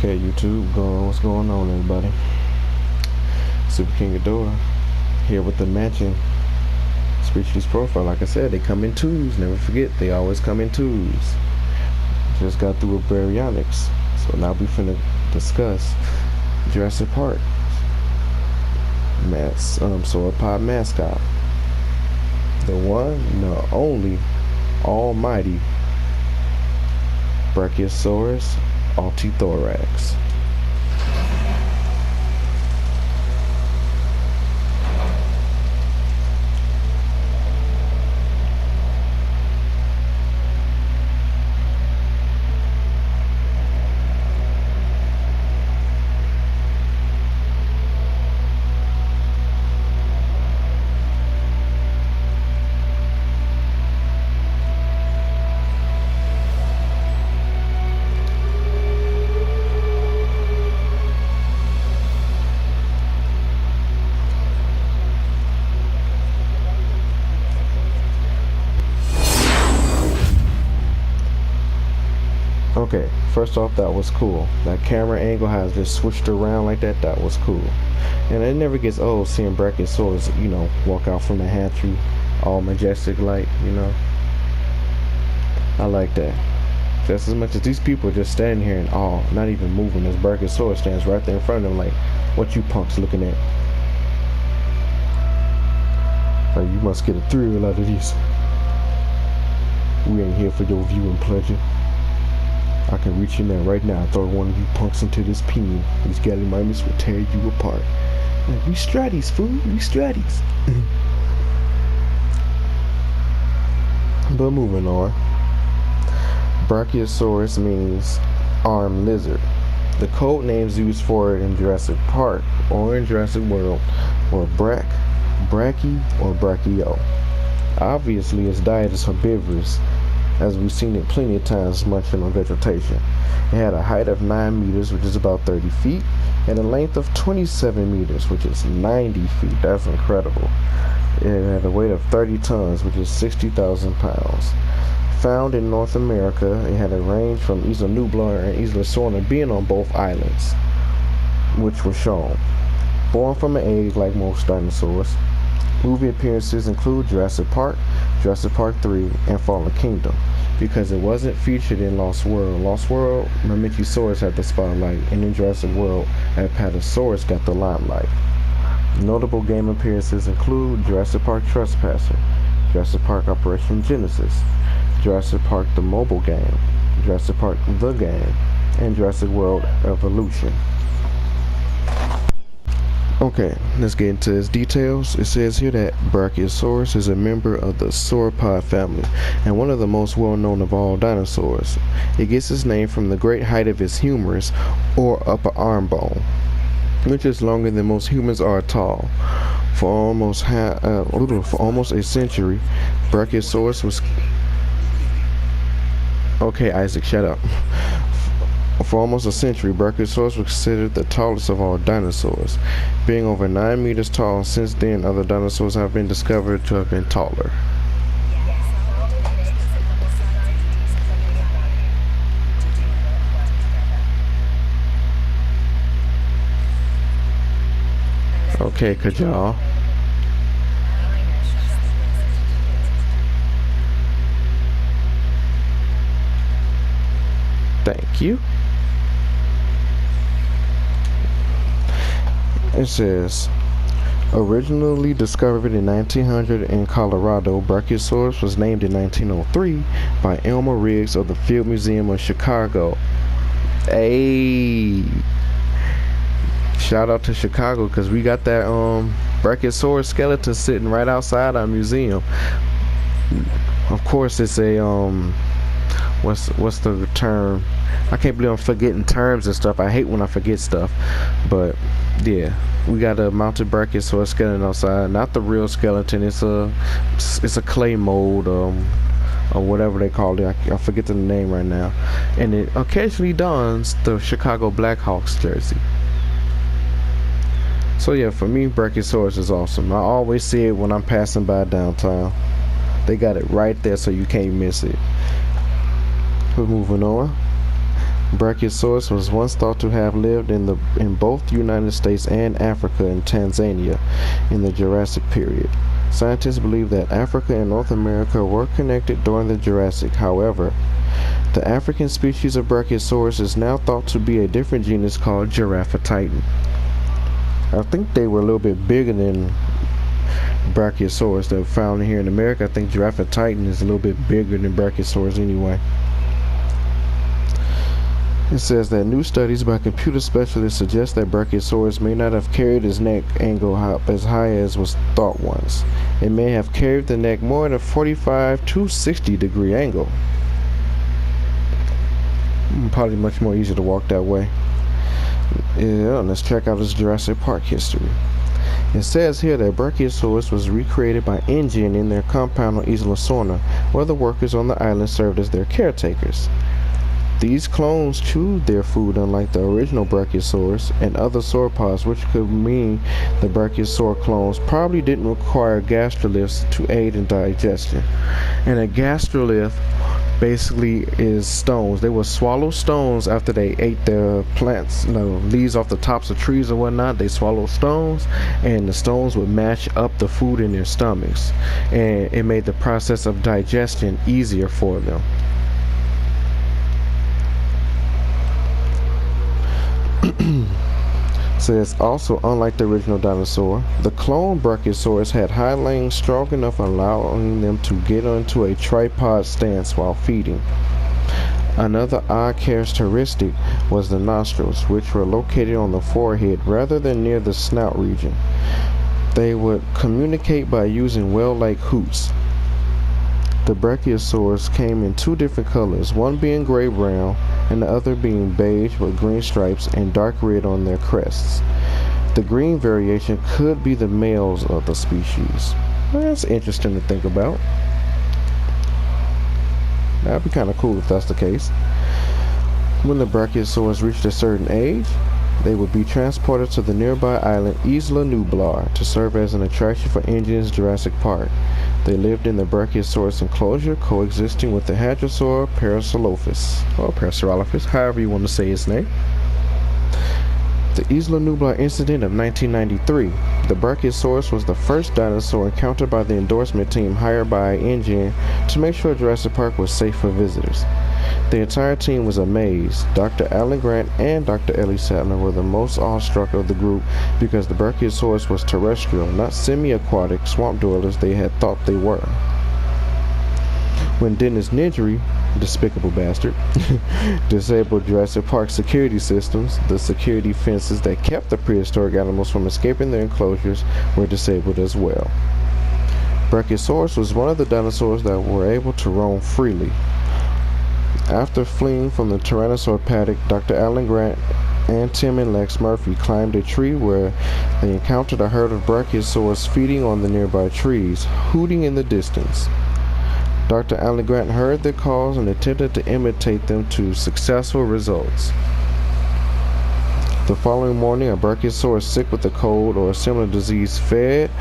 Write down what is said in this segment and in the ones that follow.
Okay, YouTube, what's going on, everybody? Super King Adora here with the matching species profile. Like I said, they come in twos. Never forget, they always come in twos. Just got through with Baryonyx, so now we finna discuss Jurassic Park sauropod mascot, the one, the only, almighty Brachiosaurus Altithorax. Okay, first off, that was cool. That camera angle has just switched around like that. That was cool. And it never gets old seeing Brachiosaurus, walk out from the hatchery all majestic like, I like that. Just as much as these people are just standing here in awe, not even moving, this Brachiosaurus stands right there in front of them like, what you punks looking at? Like, you must get a thrill out of these. We ain't here for your viewing pleasure. I can reach in there right now and throw one of you punks into this pen. These gallimimus will tear you apart. Like, we stratties, fool. We stratties. But moving on. Brachiosaurus means armed lizard. The code names used for it in Jurassic Park or in Jurassic World were Brachy, or Brachio. Obviously, its diet is herbivorous, as we've seen it plenty of times munching on vegetation. It had a height of 9 meters, which is about 30 feet, and a length of 27 meters, which is 90 feet. That's incredible. It had a weight of 30 tons, which is 60,000 pounds. Found in North America, it had a range from Isla Nublar and Isla Sorna, being on both islands, which were shown. Born from an egg like most dinosaurs. Movie appearances include Jurassic Park, Jurassic Park 3, and Fallen Kingdom. Because it wasn't featured in Lost World. Lost World, Mamenchisaurus had the spotlight, and in Jurassic World, Apatosaurus got the limelight. Notable game appearances include Jurassic Park Trespasser, Jurassic Park Operation Genesis, Jurassic Park the mobile game, Jurassic Park the game, and Jurassic World Evolution. Okay, let's get into its details. It says here that Brachiosaurus is a member of the sauropod family and one of the most well-known of all dinosaurs. It gets its name from the great height of its humerus, or upper arm bone, which is longer than most humans are tall. For almost a century, Brachiosaurus was... Okay, Isaac, shut up. For almost a century, Brachiosaurus was considered the tallest of all dinosaurs, being over 9 meters tall. Since then, other dinosaurs have been discovered to have been taller. Okay, could y'all? Thank you. It says, originally discovered in 1900 in Colorado, Brachiosaurus was named in 1903 by Elmer Riggs of the Field Museum of Chicago. Hey, shout out to Chicago, because we got that Brachiosaurus skeleton sitting right outside our museum. Of course, it's a what's the term? I can't believe I'm forgetting terms and stuff. I hate when I forget stuff. But yeah, we got a mounted Brachiosaurus skeleton outside. Not the real skeleton. It's a clay mold, or whatever they call it. I forget the name right now. And it occasionally dons the Chicago Blackhawks jersey. So yeah, for me, Brachiosaurus is awesome. I always see it when I'm passing by downtown. They got it right there, so you can't miss it. We're moving on. Brachiosaurus was once thought to have lived in both the United States and Africa and Tanzania in the Jurassic period. Scientists believe that Africa and North America were connected during the Jurassic. However, the African species of Brachiosaurus is now thought to be a different genus called Giraffatitan. I think they were a little bit bigger than Brachiosaurus that were found here in America. I think Giraffatitan is a little bit bigger than Brachiosaurus anyway. It says that new studies by computer specialists suggest that Brachiosaurus may not have carried its neck angle as high as was thought once. It may have carried the neck more at a 45 to 60 degree angle. Probably much more easy to walk that way. Yeah, let's check out this Jurassic Park history. It says here that Brachiosaurus was recreated by InGen in their compound on Isla Sorna, where the workers on the island served as their caretakers. These clones chewed their food unlike the original Brachiosaurus and other sauropods, which could mean the Brachiosaur clones probably didn't require gastroliths to aid in digestion. And a gastrolith basically is stones. They would swallow stones after they ate the plants, leaves off the tops of trees or whatnot. They swallow stones, and the stones would mash up the food in their stomachs, and it made the process of digestion easier for them. Says also, unlike the original dinosaur, the clone Brachiosaurus had hind legs strong enough, allowing them to get onto a tripod stance while feeding. Another odd characteristic was the nostrils, which were located on the forehead rather than near the snout region. They would communicate by using whale-like hoots. The Brachiosaurus came in two different colors, one being gray-brown and the other being beige with green stripes and dark red on their crests. The green variation could be the males of the species. Well, that's interesting to think about. That'd be kind of cool if that's the case. When the Brachiosaurus reached a certain age, they would be transported to the nearby island Isla Nublar to serve as an attraction for InGen's Jurassic Park. They lived in the Brachiosaurus enclosure, coexisting with the Hadrosaur Parasaurolophus, or Parasaurolophus, however you want to say its name. The Isla Nublar incident of 1993. The Brachiosaurus was the first dinosaur encountered by the endorsement team hired by InGen to make sure Jurassic Park was safe for visitors. The entire team was amazed. Dr. Alan Grant and Dr. Ellie Sattler were the most awestruck of the group because the Brachiosaurus was terrestrial, not semi-aquatic swamp dwellers they had thought they were. When Dennis Nedry, despicable bastard, disabled Jurassic Park security systems, the security fences that kept the prehistoric animals from escaping their enclosures were disabled as well. Brachiosaurus was one of the dinosaurs that were able to roam freely. After fleeing from the Tyrannosaur paddock, Dr. Alan Grant and Tim and Lex Murphy climbed a tree where they encountered a herd of Brachiosaurus feeding on the nearby trees, hooting in the distance. Dr. Alan Grant heard their calls and attempted to imitate them to successful results. The following morning, a Brachiosaurus sick with a cold or a similar disease fed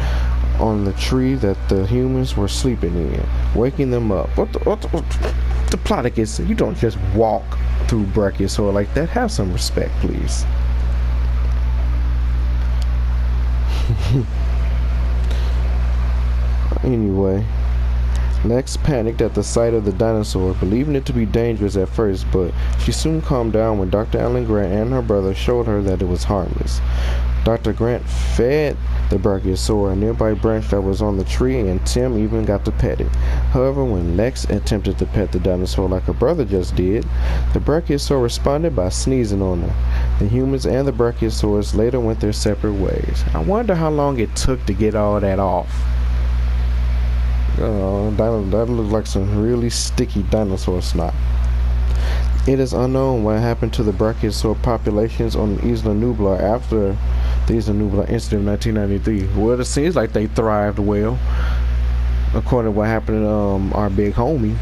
on the tree that the humans were sleeping in, waking them up. What the plot is, you don't just walk through Brachiosaur like that. Have some respect, please. Anyway, Lex panicked at the sight of the dinosaur, believing it to be dangerous at first, but she soon calmed down when Dr. Alan Grant and her brother showed her that it was harmless. Dr. Grant fed the Brachiosaur a nearby branch that was on the tree, and Tim even got to pet it. However, when Lex attempted to pet the dinosaur like her brother just did, the Brachiosaur responded by sneezing on her. The humans and the Brachiosaurus later went their separate ways. I wonder how long it took to get all that off. That looks like some really sticky dinosaur snot. It is unknown what happened to the Brachiosaur populations on Isla Nublar after the Isla Nublar incident in 1993. Well, it seems like they thrived well, according to what happened to our big homie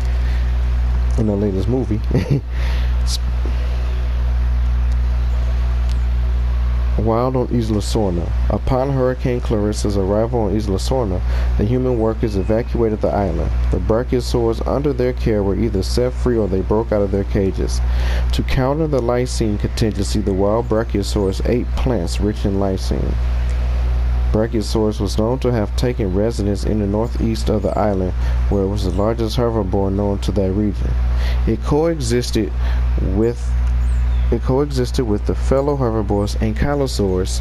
in the latest movie. Wild on Isla Sorna. Upon Hurricane Clarissa's arrival on Isla Sorna, the human workers evacuated the island. The brachiosaurs under their care were either set free or they broke out of their cages. To counter the lysine contingency, the wild brachiosaurus ate plants rich in lysine. Brachiosaurus was known to have taken residence in the northeast of the island, where it was the largest herbivore known to that region. It coexisted with the fellow herbivores Ankylosaurus,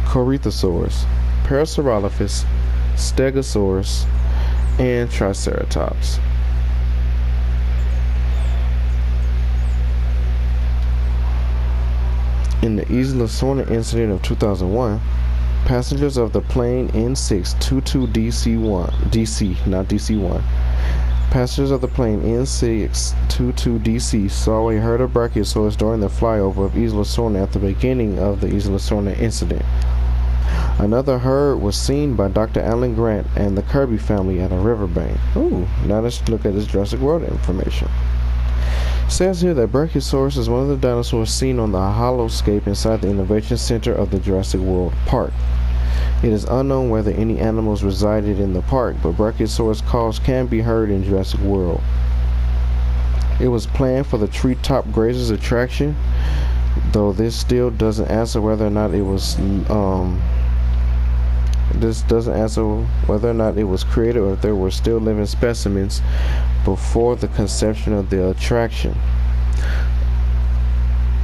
Corythosaurus, Parasaurolophus, Stegosaurus, and Triceratops. In the Isla Sorna incident of 2001, passengers of the plane N622DC-1 Passengers of the plane N622DC saw a herd of brachiosaurs during the flyover of Isla Sorna at the beginning of the Isla Sorna incident. Another herd was seen by Dr. Alan Grant and the Kirby family at a riverbank. Ooh, now let's look at this Jurassic World information. It says here that Brachiosaurus is one of the dinosaurs seen on the holoscape inside the Innovation Center of the Jurassic World Park. It is unknown whether any animals resided in the park, but Brachiosaurus calls can be heard in Jurassic World. It was planned for the Treetop Grazers attraction, though this still doesn't answer whether or not it was created or if there were still living specimens before the conception of the attraction.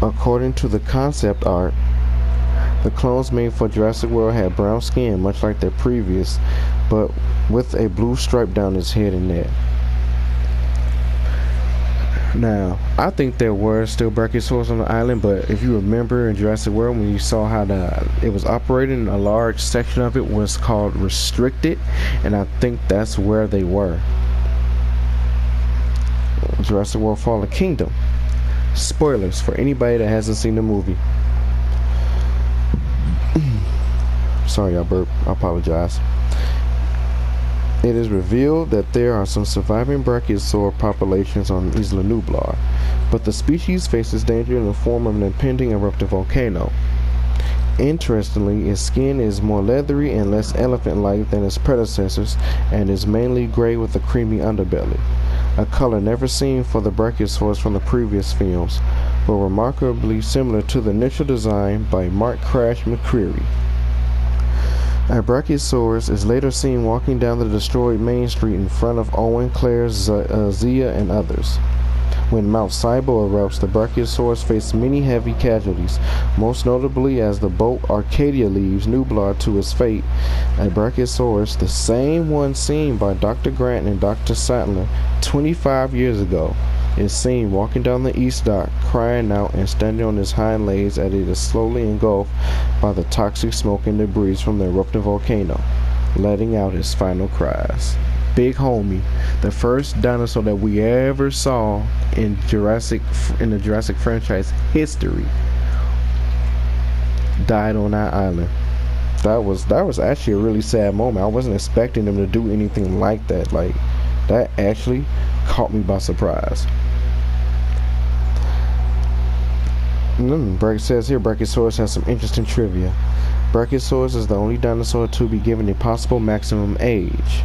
According to the concept art, the clones made for Jurassic World had brown skin, much like their previous, but with a blue stripe down his head and neck. Now, I think there were still brachiosaurs on the island, but if you remember in Jurassic World when you saw how it was operating, a large section of it was called restricted, and I think that's where they were. Jurassic World Fallen Kingdom. Spoilers for anybody that hasn't seen the movie. Sorry, I burped. I apologize. It is revealed that there are some surviving brachiosaur populations on Isla Nublar, but the species faces danger in the form of an impending eruptive volcano. Interestingly, its skin is more leathery and less elephant-like than its predecessors, and is mainly gray with a creamy underbelly, a color never seen for the brachiosaurs from the previous films, but remarkably similar to the initial design by Mark Crash McCreary. A brachiosaurus is later seen walking down the destroyed main street in front of Owen, Claire, Zia, and others. When Mount Sibo erupts, the brachiosaurus face many heavy casualties, most notably as the boat Arcadia leaves Nublar to its fate. A brachiosaurus, the same one seen by Dr. Grant and Dr. Sattler 25 years ago, is seen walking down the east dock, crying out and standing on his hind legs as it is slowly engulfed by the toxic smoke and debris from the erupting volcano, letting out his final cries. Big homie, the first dinosaur that we ever saw in the Jurassic franchise history, died on that island. That was actually a really sad moment. I wasn't expecting them to do anything like that. Like, that actually caught me by surprise. It says here Brachiosaurus has some interesting trivia. Brachiosaurus is the only dinosaur to be given a possible maximum age.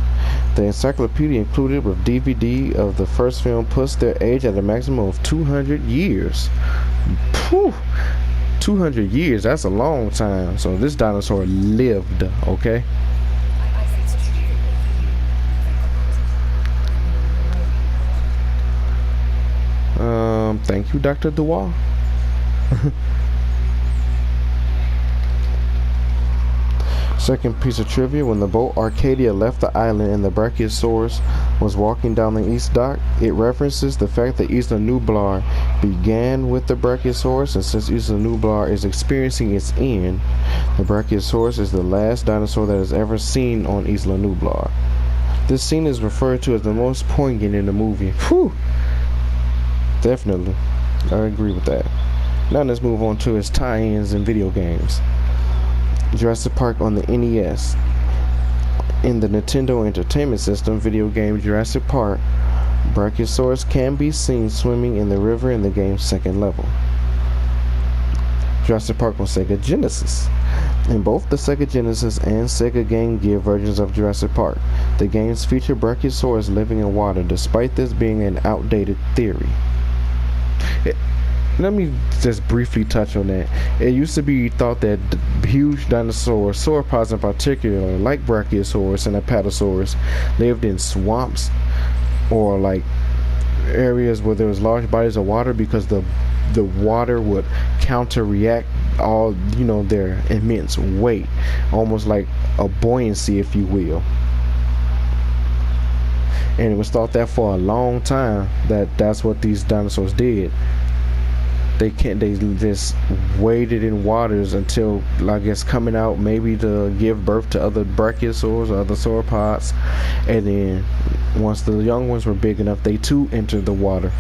The encyclopedia included with DVD of the first film puts their age at a maximum of 200 years. Phew, 200 years, that's a long time. So this dinosaur lived, okay? Thank you, Dr. Dewar. Second piece of trivia, when the boat Arcadia left the island and the Brachiosaurus was walking down the east dock, it references the fact that Isla Nublar began with the Brachiosaurus, and since Isla Nublar is experiencing its end, the Brachiosaurus is the last dinosaur that is ever seen on Isla Nublar. This scene is referred to as the most poignant in the movie. Whew! Definitely. I agree with that. Now let's move on to its tie-ins in video games. Jurassic Park on the NES. In the Nintendo Entertainment System video game Jurassic Park, Brachiosaurus can be seen swimming in the river in the game's second level. Jurassic Park on Sega Genesis. In both the Sega Genesis and Sega Game Gear versions of Jurassic Park, the games feature Brachiosaurus living in water, despite this being an outdated theory. Let me just briefly touch on that. It used to be thought that huge dinosaurs, sauropods in particular, like Brachiosaurus and Apatosaurus, lived in swamps or like areas where there was large bodies of water, because the water would counter-react all their immense weight, almost like a buoyancy, if you will. And it was thought that for a long time that's what these dinosaurs did. They just waded in waters until, I guess, coming out maybe to give birth to other brachiosaurs or other sauropods, and then once the young ones were big enough, they too entered the water.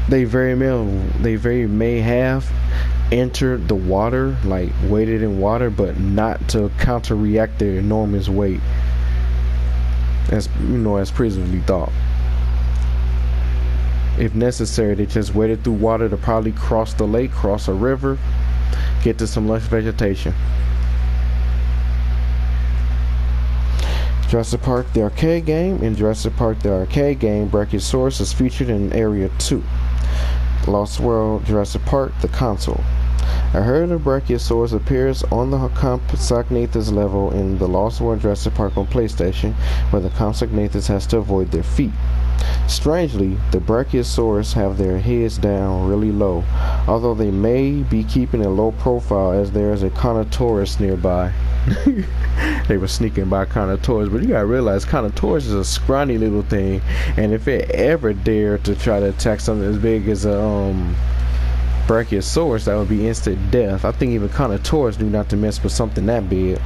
They very may have entered the water, like waded in water, but not to counter-react their enormous weight, as previously thought. If necessary, they just waded through water to probably cross the lake, cross a river, get to some lush vegetation. Jurassic Park the arcade game. In Jurassic Park the arcade game, Brachiosaurus is featured in Area 2. Lost World Jurassic Park the console. A herd of Brachiosaurus appears on the Compsognathus level in the Lost World Jurassic Park on PlayStation, where the Compsognathus has to avoid their feet. Strangely, the Brachiosaurus have their heads down really low, although they may be keeping a low profile as there is a Carnotaurus nearby. They were sneaking by Carnotaurus, but you gotta realize Carnotaurus is a scrawny little thing, and if it ever dared to try to attack something as big as a Brachiosaurus, that would be instant death. I think even Carnotaurus knew not to mess with something that big.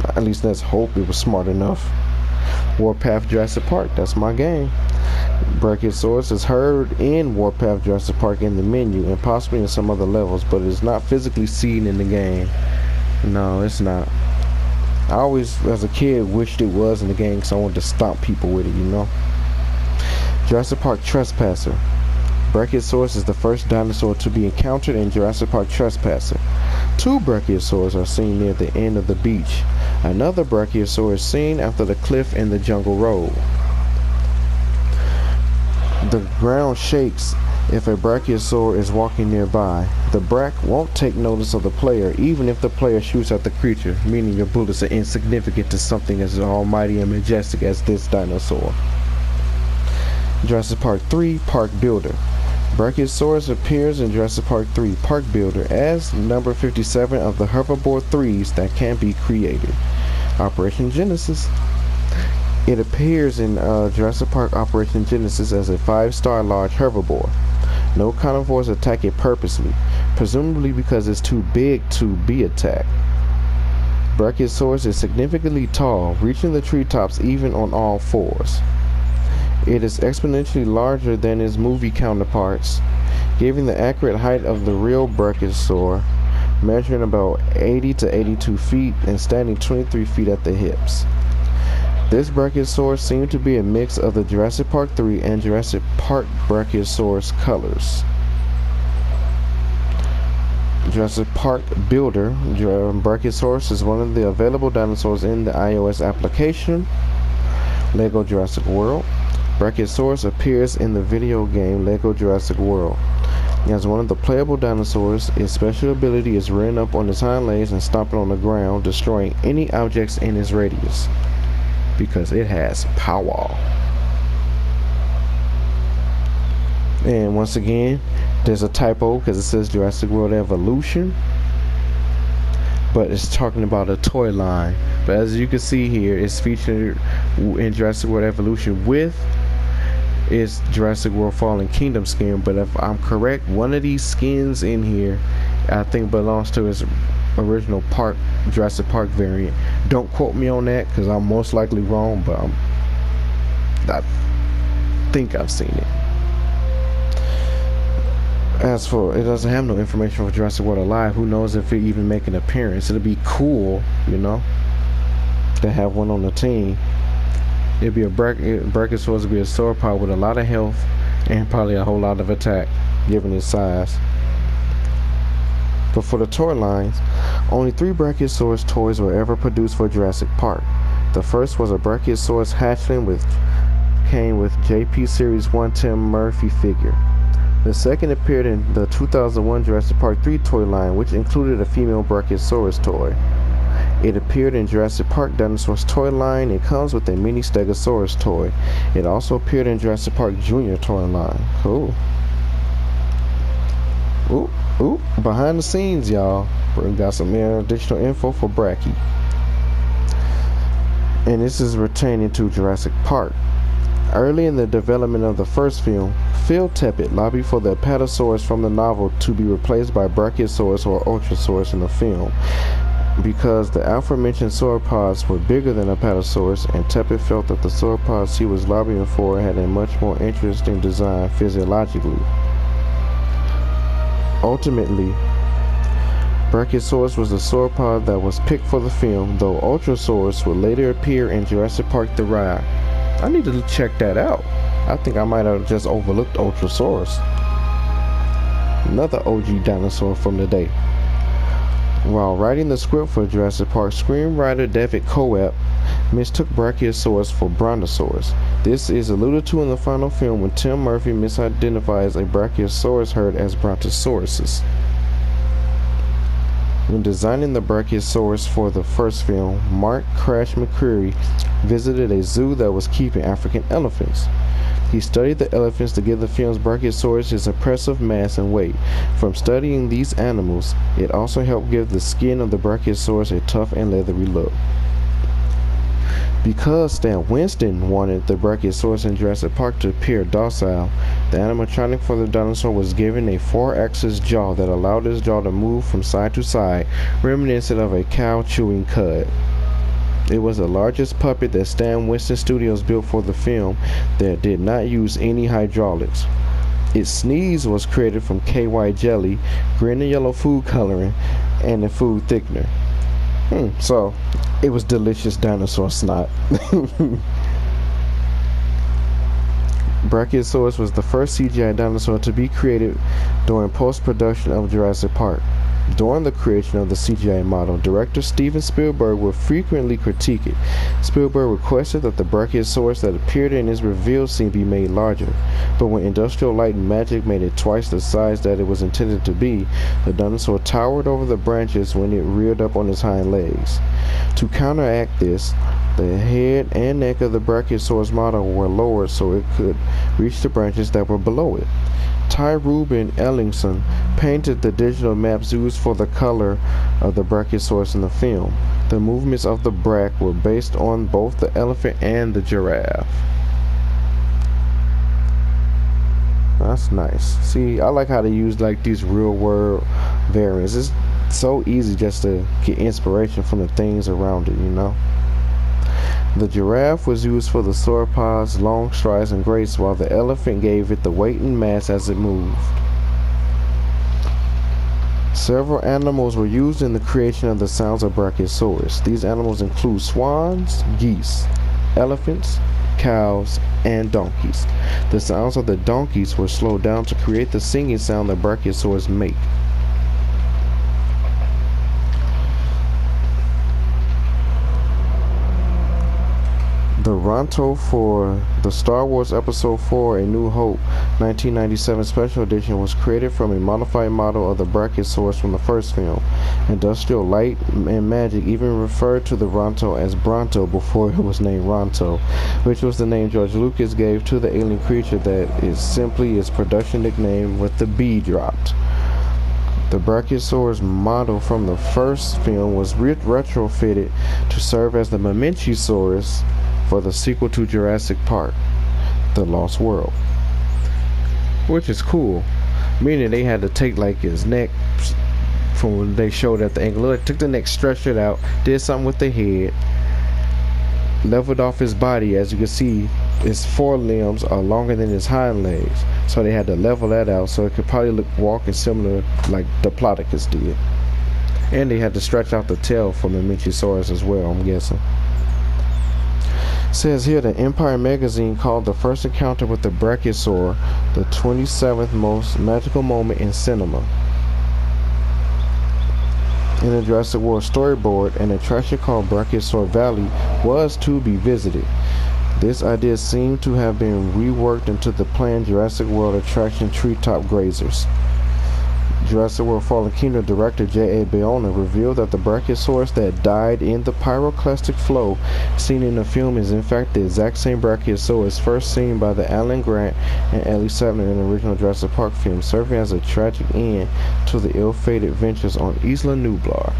At least let's hope it was smart enough. Warpath Jurassic Park, that's my game. Brachiosaurus is heard in Warpath Jurassic Park in the menu and possibly in some other levels, but it is not physically seen in the game. No, it's not. I always, as a kid, wished it was in the game because I wanted to stomp people with it, Jurassic Park Trespasser. Brachiosaurus is the first dinosaur to be encountered in Jurassic Park Trespasser. 2 Brachiosaurs are seen near the end of the beach. Another Brachiosaur is seen after the cliff in the jungle road. The ground shakes if a Brachiosaur is walking nearby. The Brach won't take notice of the player, even if the player shoots at the creature, meaning your bullets are insignificant to something as almighty and majestic as this dinosaur. Jurassic Park 3 Park Builder. Brachiosaurus appears in Jurassic Park 3 Park Builder as number 57 of the hoverboard 3s that can be created. Operation Genesis. It appears in Jurassic Park Operation Genesis as a 5-star large hoverboard. No carnivores attack it purposely, presumably because it's too big to be attacked. Brachiosaurus is significantly tall, reaching the treetops even on all fours. It is exponentially larger than its movie counterparts, giving the accurate height of the real Brachiosaur, measuring about 80 to 82 feet and standing 23 feet at the hips. This Brachiosaur seemed to be a mix of the Jurassic Park 3 and Jurassic Park Brachiosaurus colors. Jurassic Park Builder. Brachiosaurus is one of the available dinosaurs in the iOS application. Lego Jurassic World. Brachiosaurus appears in the video game Lego Jurassic World. As one of the playable dinosaurs, its special ability is rearing up on its hind legs and stomping on the ground, destroying any objects in its radius, because it has power. And once again, there's a typo because it says Jurassic World Evolution, but it's talking about a toy line. But as you can see here, it's featured in Jurassic World Evolution with its Jurassic World Fallen Kingdom skin. But if I'm correct, one of these skins in here I think belongs to its original Jurassic Park variant. Don't quote me on that because I'm most likely wrong, but I think I've seen it. As for, it doesn't have no information for Jurassic World Alive. Who knows if it even make an appearance. It'll be cool, to have one on the team. It'd be a Brachiosaurus would be a sauropod with a lot of health and probably a whole lot of attack, given its size. But for the toy lines, only 3 Brachiosaurus toys were ever produced for Jurassic Park. The first was a Brachiosaurus hatchling which came with JP Series 1 Tim Murphy figure. The second appeared in the 2001 Jurassic Park 3 toy line, which included a female Brachiosaurus toy. It appeared in Jurassic Park Dinosaurs toy line. It comes with a mini Stegosaurus toy. It also appeared in Jurassic Park Junior toy line. Cool. Ooh, behind the scenes, y'all. We got some additional info for Brachie. And this is pertaining to Jurassic Park. Early in the development of the first film, Phil Tippett lobbied for the Apatosaurus from the novel to be replaced by Brachiosaurus or Ultrasaurus in the film, because the aforementioned sauropods were bigger than Apatosaurus, and Tippett felt that the sauropods he was lobbying for had a much more interesting design physiologically. Ultimately, Brachiosaurus was the sauropod that was picked for the film, though Ultrasaurus would later appear in Jurassic Park The Ride. I need to check that out. I think I might have just overlooked Ultrasaurus. Another OG dinosaur from the day. While writing the script for Jurassic Park, screenwriter David Coep mistook Brachiosaurus for Brontosaurus. This is alluded to in the final film when Tim Murphy misidentifies a Brachiosaurus herd as Brontosauruses. When designing the Brachiosaurus for the first film, Mark Crash McCreary visited a zoo that was keeping African elephants. He studied the elephants to give the film's Brachiosaurus its impressive mass and weight. From studying these animals, it also helped give the skin of the Brachiosaurus a tough and leathery look. Because Stan Winston wanted the Brachiosaurus in Jurassic Park to appear docile, the animatronic for the dinosaur was given a 4-axis jaw that allowed its jaw to move from side to side, reminiscent of a cow chewing cud. It was the largest puppet that Stan Winston Studios built for the film that did not use any hydraulics. Its sneeze was created from KY jelly, green and yellow food coloring, and a food thickener. So, it was delicious dinosaur snot. Brachiosaurus was the first CGI dinosaur to be created during post-production of Jurassic Park. During the creation of the CGI model, director Steven Spielberg would frequently critique it. Spielberg requested that the Brachiosaurus that appeared in his reveal scene be made larger, but when industrial light and magic made it twice the size that it was intended to be, the dinosaur towered over the branches when it reared up on its hind legs. To counteract this, the head and neck of the Brachiosaurus model were lowered so it could reach the branches that were below it. Ty Ruben Ellingson painted the digital maps used for the color of the Brachiosaurus in the film. The movements of the Brach were based on both the elephant and the giraffe. That's nice. See, I like how they use like these real world variants. It's so easy just to get inspiration from the things around it, you know. The giraffe was used for the sauropod's long strides and grace, while the elephant gave it the weight and mass as it moved. Several animals were used in the creation of the sounds of Brachiosaurus. These animals include swans, geese, elephants, cows, and donkeys. The sounds of the donkeys were slowed down to create the singing sound that Brachiosaurus make. The Ronto for the Star Wars Episode 4 A New Hope 1997 Special Edition was created from a modified model of the Brachiosaurus from the first film. Industrial Light and Magic even referred to the Ronto as Bronto before it was named Ronto, which was the name George Lucas gave to the alien creature that is simply its production nickname with the B dropped. The Brachiosaurus model from the first film was retrofitted to serve as the Mamenchisaurus for the sequel to Jurassic Park, The Lost World. Which is cool. Meaning they had to take like his neck from when they showed at the angle. They took the neck, stretched it out, did something with the head, leveled off his body. As you can see, his forelimbs are longer than his hind legs. So they had to level that out so it could probably look walking similar like Diplodocus did. And they had to stretch out the tail for Mamenchisaurus as well, I'm guessing. Says here that Empire magazine called the first encounter with the Brachiosaur the 27th most magical moment in cinema. in the Jurassic World storyboard, an attraction called Brachiosaurus Valley was to be visited. This idea seemed to have been reworked into the planned Jurassic World attraction Treetop Grazers. Jurassic World Fallen Kingdom director J.A. Bayona revealed that the Brachiosaurus that died in the pyroclastic flow seen in the film is in fact the exact same Brachiosaurus first seen by the Alan Grant and Ellie Sattler in the original Jurassic Park film, serving as a tragic end to the ill-fated adventures on Isla Nublar.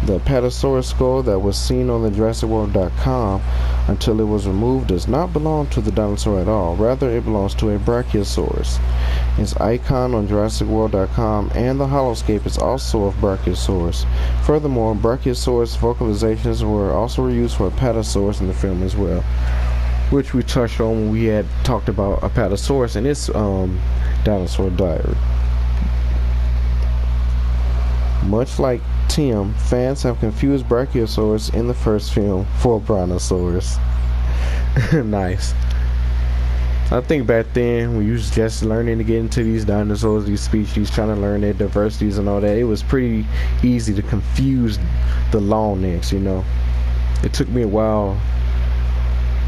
The Apatosaurus skull that was seen on the JurassicWorld.com until it was removed does not belong to the dinosaur at all. Rather, it belongs to a Brachiosaurus. Its icon on JurassicWorld.com and the holoscape is also of Brachiosaurus. Furthermore, Brachiosaurus vocalizations were also used for Apatosaurus in the film as well, which we touched on when we had talked about Apatosaurus in its Dinosaur Diary. Much like Tim, fans have confused Brachiosaurus in the first film for Brontosaurus. Nice. I think back then, when you was just learning to get into these dinosaurs, these species, trying to learn their diversities and all that, it was pretty easy to confuse the long necks, you know. It took me a while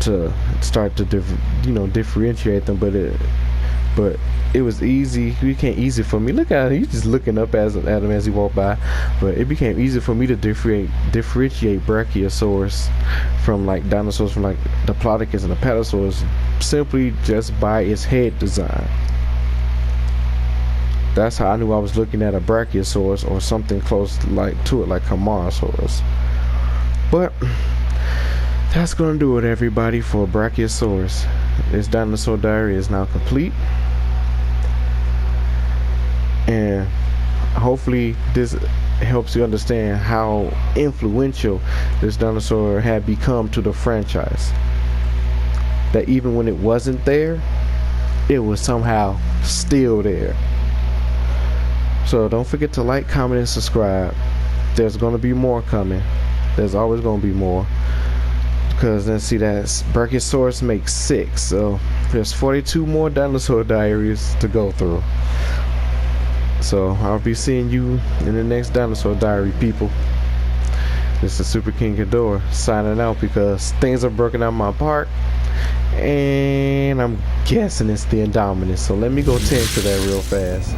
to start to differentiate them, but it was easy. It became easy for me. Look at him, he's just looking up at him as he walked by. But it became easy for me to differentiate Brachiosaurus from like dinosaurs from like Diplodocus and Apatosaurus simply just by its head design. That's how I knew I was looking at a Brachiosaurus or something close like to it, like Camarasaurus. But that's gonna do it, everybody, for Brachiosaurus. This Dinosaur Diary is now complete, and hopefully this helps you understand how influential this dinosaur had become to the franchise. That even when it wasn't there, it was somehow still there. So don't forget to like, comment, and subscribe. There's going to be more coming. There's always going to be more. Because then see that Brachiosaurus makes 6. So there's 42 more Dinosaur Diaries to go through. So I'll be seeing you in the next Dinosaur Diary, people. This is Super King Ghidorah signing out because things are broken out my park. And I'm guessing it's the Indominus. So let me go tend to that real fast.